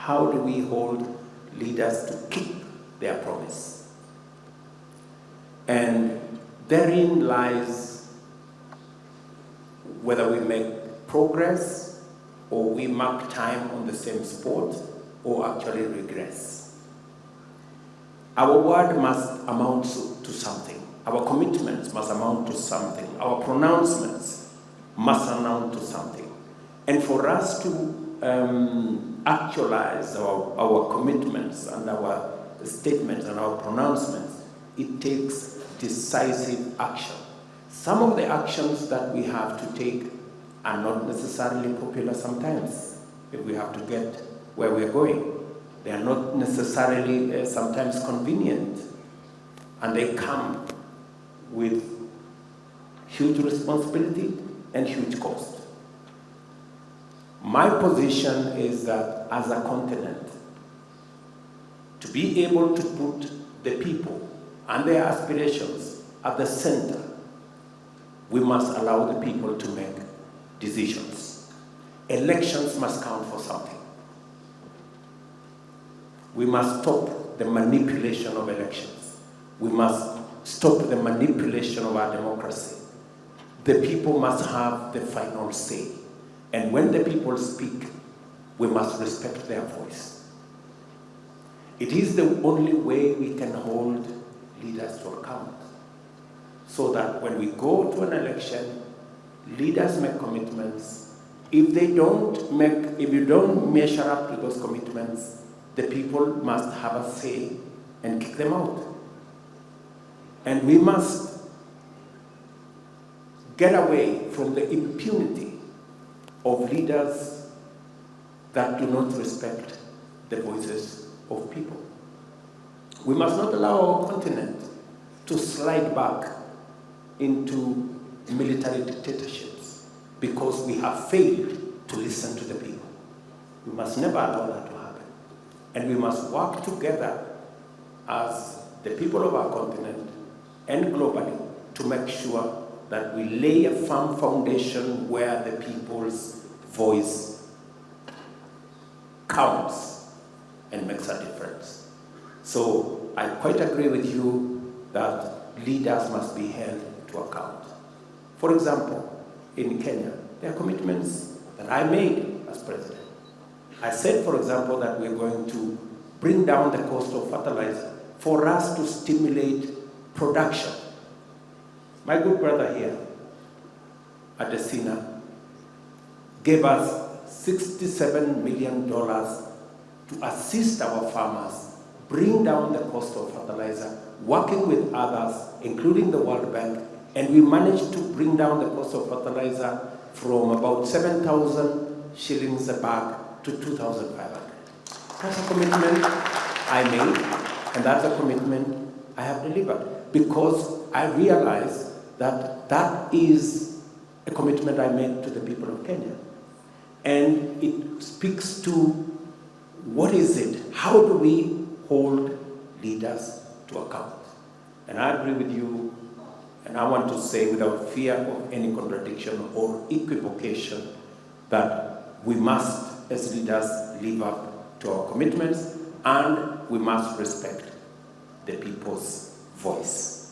how do we hold leaders to keep their promise? And therein lies whether we make progress or we mark time on the same spot or actually regress. Our word must amount to something. Our commitments must amount to something. Our pronouncements must amount to something. And for us to actualize our commitments and our statements and our pronouncements, it takes decisive action. Some of the actions that we have to take are not necessarily popular sometimes, if we have to get where we're going. They are not necessarily sometimes convenient, and they come with huge responsibility and huge cost. My position is that as a continent, to be able to put the people and their aspirations at the center, we must allow the people to make decisions. Elections must count for something. We must stop the manipulation of elections. We must stop the manipulation of our democracy. The people must have the final say. And when the people speak, we must respect their voice. It is the only way we can hold leaders to account. So that when we go to an election, leaders make commitments. If you don't measure up to those commitments, the people must have a say and kick them out. And we must get away from the impunity of leaders that do not respect the voices of people. We must not allow our continent to slide back into military dictatorships because we have failed to listen to the people. We must never allow that to happen. And we must work together as the people of our continent and globally to make sure that we lay a firm foundation where the people's voice counts and makes a difference. So I quite agree with you that leaders must be held to account. For example, in Kenya, there are commitments that I made as president. I said, for example, that we're going to bring down the cost of fertilizer for us to stimulate production. My good brother here at the Sina gave us $67 million to assist our farmers bring down the cost of fertilizer, working with others, including the World Bank, and we managed to bring down the cost of fertilizer from about 7,000 shillings a bag to 2,500. That's a commitment I made, and that's a commitment I have delivered, because I realize that that is a commitment I made to the people of Kenya. And it speaks to what is it? How do we hold leaders to account? And I agree with you, and I want to say without fear of any contradiction or equivocation that we must, as leaders, live up to our commitments, and we must respect the people's voice.